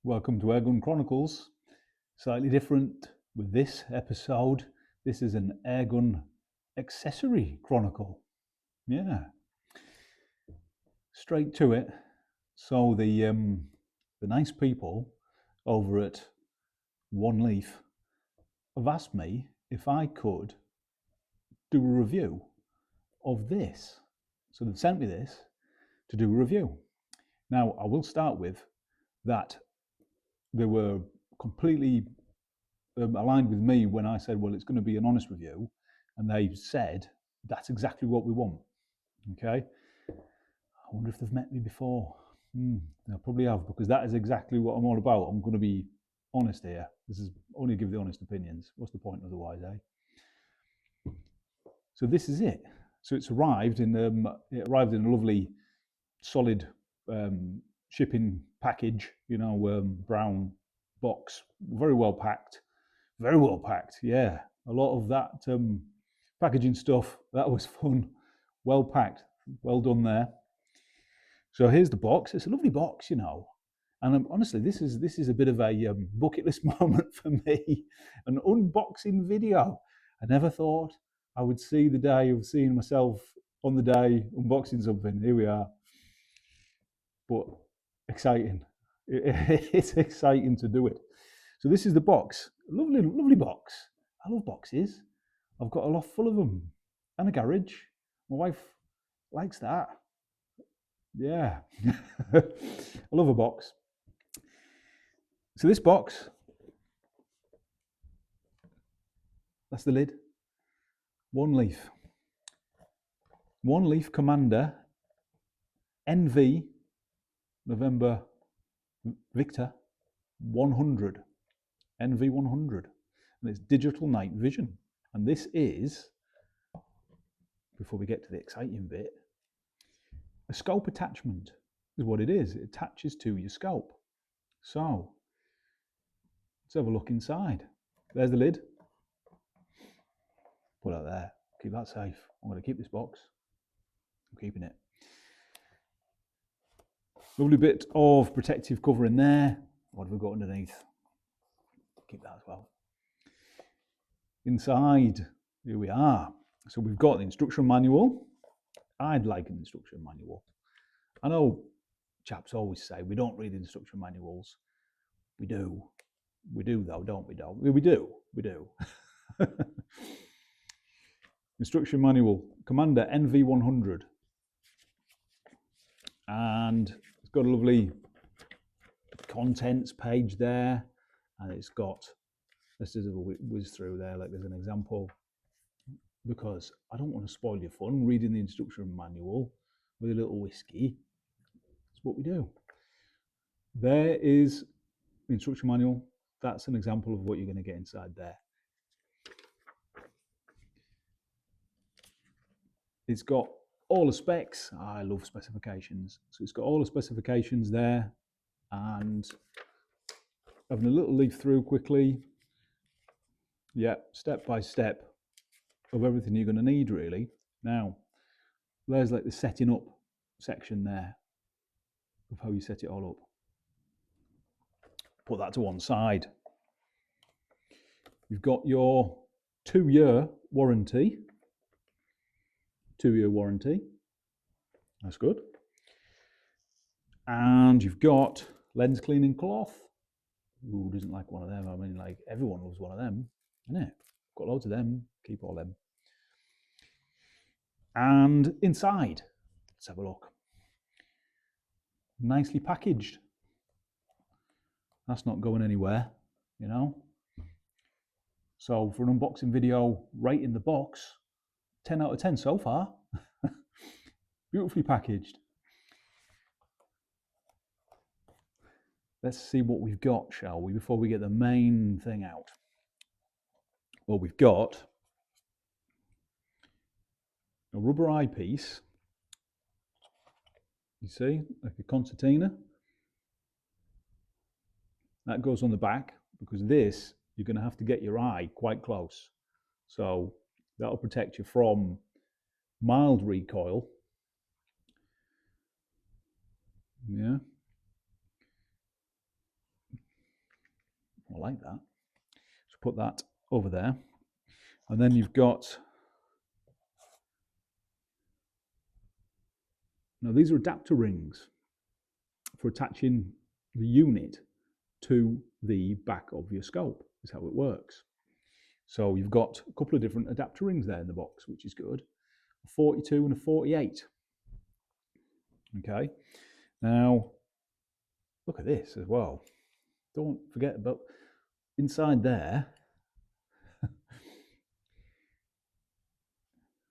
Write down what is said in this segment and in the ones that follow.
Welcome to Airgun Chronicles. Slightly different with this episode. This is an Airgun accessory chronicle. Yeah. Straight to it. So the nice people over at Oneleaf have asked me if I could do a review of this. So they've sent me this to do a review. Now, I will start with that they were completely aligned with me when I said, well, it's going to be an honest review. And they said, that's exactly what we want. Okay. I wonder if they've met me before. They probably have, because that is exactly what I'm all about. I'm going to be honest here. This is only give the honest opinions. What's the point otherwise, eh? So this is it. So it's arrived in a lovely, solid shipping package. Brown box, very well packed. Very well packed. Yeah, a lot of that packaging stuff. That was fun. Well packed. Well done there. So here's the box. It's a lovely box, And honestly, this is a bit of a bucket list moment for me. An unboxing video. I never thought I would see the day of seeing myself on the day unboxing something. Here we are. But exciting. It's exciting to do it. So this is the box. Lovely, lovely box. I love boxes. I've got a loft full of them and a garage. My wife likes that. Yeah. I love a box. So this box, that's the lid. Oneleaf. Oneleaf Commander NV November Victor 100. NV 100. And it's digital night vision. And this is, before we get to the exciting bit, a scope attachment is what it is. It attaches to your scope. So let's have a look inside. There's the lid. Put that there. Keep that safe. I'm going to keep this box. I'm keeping it. Lovely bit of protective cover in there. What have we got underneath? Keep that as well. Inside, here we are. So we've got the instruction manual. I'd like an instruction manual. I know chaps always say we don't read instruction manuals. We do. We do though, don't we? We do. Instruction manual, Commander NV100. And it's got a lovely contents page there. And it's got, let's just whiz through there like there's an example. Because I don't want to spoil your fun reading the instruction manual with a little whiskey. That's what we do. There is the instruction manual. That's an example of what you're going to get inside there. It's got all the specs. I love specifications. So it's got all the specifications there. And having a little leaf through quickly. Yeah, step by step of everything you're going to need, really. Now, there's like the setting up section there of how you set it all up. Put that to one side. You've got your 2-year warranty. 2-year warranty. That's good. And you've got lens cleaning cloth. Who doesn't like one of them? I mean, like everyone loves one of them, isn't it? Got loads of them. Keep all them. And inside, let's have a look. Nicely packaged. That's not going anywhere, So for an unboxing video, right in the box, 10 out of 10 so far. Beautifully packaged. Let's see what we've got, shall we, before we get the main thing out. Well, we've got a rubber eyepiece. You see, like a concertina. That goes on the back, because this, you're going to have to get your eye quite close. So that'll protect you from mild recoil. Yeah. like that. So put that over there. And then you've got, now these are adapter rings for attaching the unit to the back of your scope, is how it works. So you've got a couple of different adapter rings there in the box, which is good. A 42 and a 48. Okay, now look at this as well. Don't forget about inside there.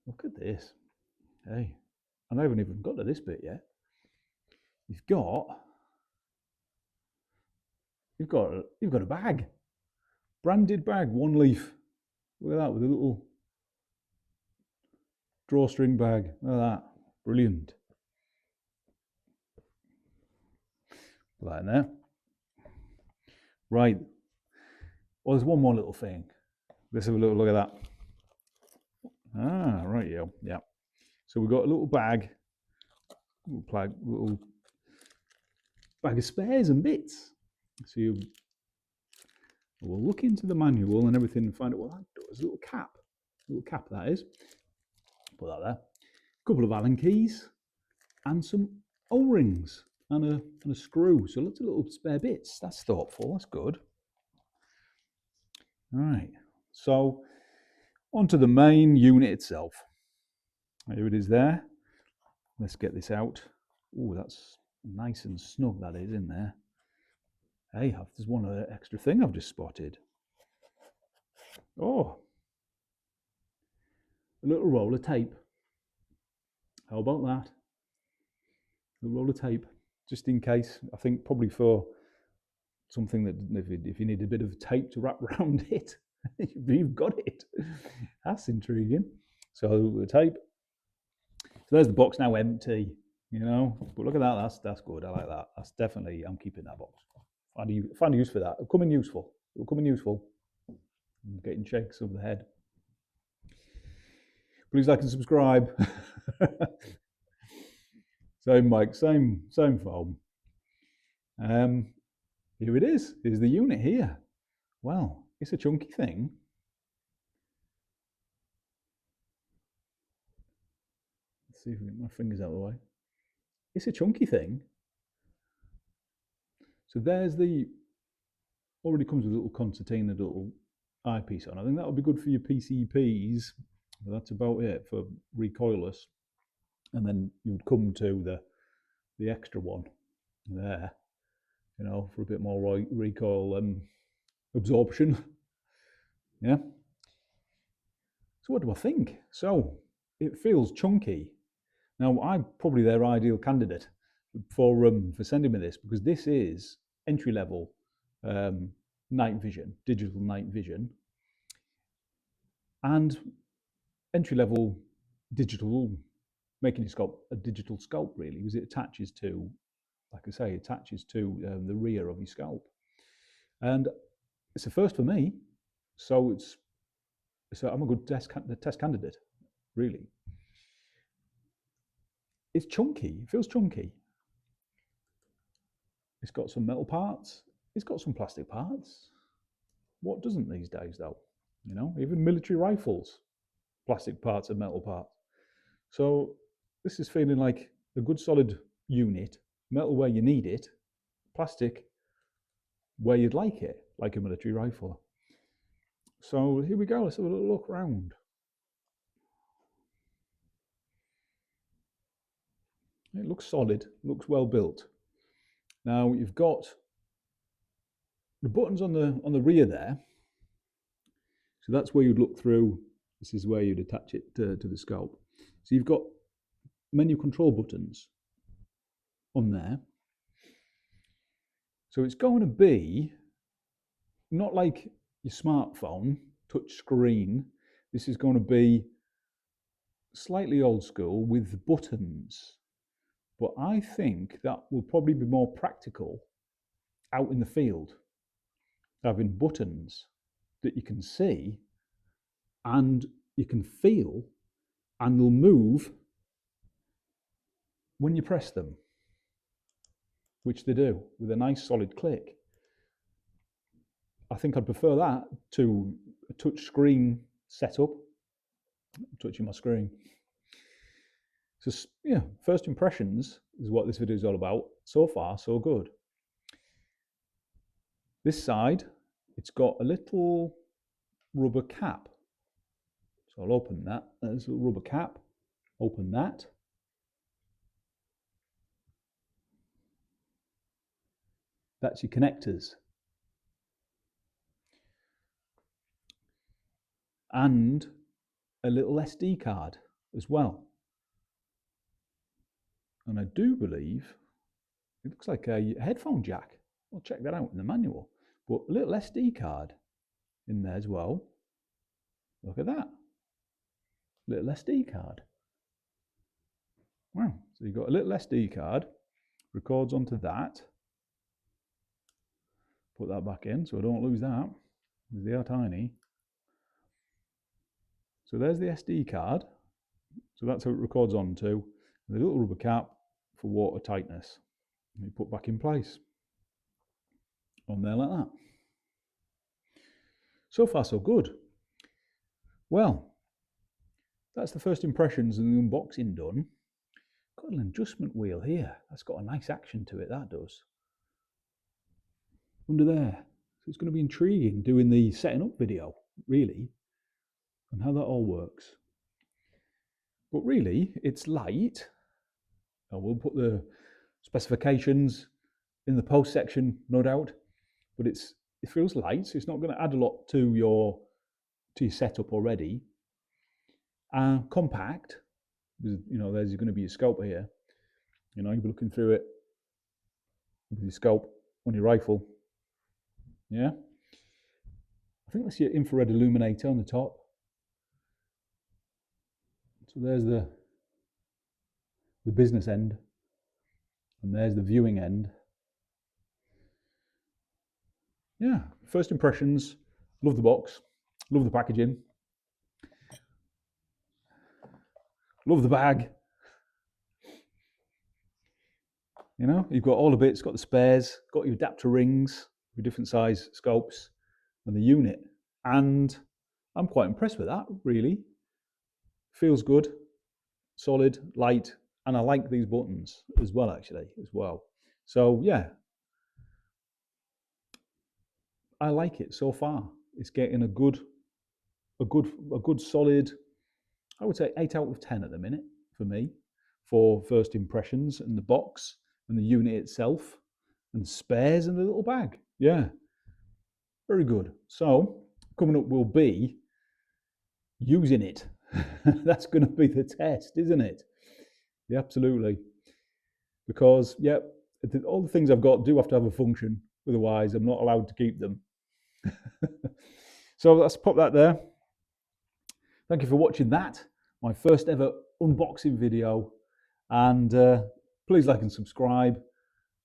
Look at this. Hey, I haven't even got to this bit yet. You've got a bag, branded bag, Oneleaf. Look at that with a little drawstring bag. Look at that, brilliant. Put that in there. Right. Well, there's one more little thing. Let's have a little look at that. Ah, right, yeah. So we've got a little bag, little bag of spares and bits. So we'll look into the manual and everything and find out what that does. A little cap that is. Put that there. A couple of Allen keys and some O-rings and a screw. So lots of little spare bits. That's thoughtful. That's good. All right. So onto the main unit itself. Here it is there. Let's get this out. Oh, that's nice and snug, that is, in there. Hey, there's one other extra thing I've just spotted. Oh, a little roll of tape. How about that? A roll of tape, just in case. I think probably for something that if you need a bit of tape to wrap around it, you've got it. That's intriguing. So the tape. So there's the box now empty, you know. But look at that. That's good. I like that. That's definitely. I'm keeping that box. Find a use for that. It'll come in useful. I'm getting shakes over the head. Please like and subscribe. Same mic, same phone. Here it is. Here's the unit here. Well, it's a chunky thing. Let's see if we get my fingers out of the way. It's a chunky thing. So there's already comes with a little concertina, a little eyepiece on. I think that would be good for your PCPs. But that's about it for recoilless. And then you would come to the extra one there, you know, for a bit more recoil absorption. Yeah. So what do I think? So it feels chunky. Now I'm probably their ideal candidate for sending me this, because this is entry level night vision, digital night vision, and entry level digital, making your scope a digital scope really, because it attaches to, like I say, the rear of your scope, and it's a first for me. So I'm a good test candidate, really. It's chunky. It feels chunky. It's got some metal parts. It's got some plastic parts. What doesn't these days, though? You know, even military rifles, plastic parts and metal parts. So this is feeling like a good solid unit, metal where you need it, plastic where you'd like it, like a military rifle. So here we go. Let's have a little look around. It looks solid, looks well built. Now you've got the buttons on the rear there. So that's where you'd look through. This is where you'd attach it to the scope. So you've got menu control buttons on there. So it's going to be not like your smartphone, touch screen. This is going to be slightly old school with buttons. But I think that will probably be more practical out in the field, having buttons that you can see and you can feel, and they'll move when you press them, which they do with a nice solid click. I think I'd prefer that to a touch screen setup. I'm touching my screen. So yeah, first impressions is what this video is all about. So far, so good. This side, it's got a little rubber cap. So I'll open that. There's a rubber cap. Open that. That's your connectors. And a little SD card as well. And I do believe it looks like a headphone jack. I'll check that out in the manual. But a little SD card in there as well. Look at that. Little SD card. Wow. So you've got a little SD card. Records onto that. Put that back in so I don't lose that. They are tiny. So there's the SD card. So that's how it records onto. The little rubber cap for water tightness. You put back in place. On there like that. So far so good. Well, that's the first impressions and the unboxing done. Got an adjustment wheel here. That's got a nice action to it, that does. Under there. So it's going to be intriguing doing the setting up video, really, and how that all works. But really, it's light. I will put the specifications in the post section, no doubt. But it feels light, so it's not going to add a lot to your setup already. Compact. You know, there's going to be your scope here. You know, you'll be looking through it with your scope on your rifle. Yeah. I think that's your infrared illuminator on the top. So there's the business end, and there's the viewing end. Yeah, first impressions. Love the box. Love the packaging. Love the bag. You know, you've got all the bits, got the spares, got your adapter rings with different size scopes, and the unit. And I'm quite impressed with that, really. Feels good, solid, light, and I like these buttons as well, actually, as well. So yeah, I like it so far. It's getting a good solid, I would say 8 out of 10 at the minute for me, for first impressions and the box and the unit itself and the spares and the little bag. Yeah, very good. So coming up will be using it. That's going to be the test, isn't it? Yeah, absolutely. Because, yeah, all the things I've got do have to have a function. Otherwise, I'm not allowed to keep them. So let's pop that there. Thank you for watching that. My first ever unboxing video. And please like and subscribe.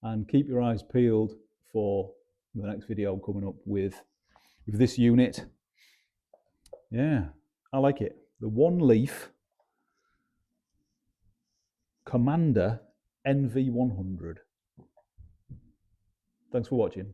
And keep your eyes peeled for the next video coming up with this unit. Yeah, I like it. The Oneleaf Commander NV100. Thanks for watching.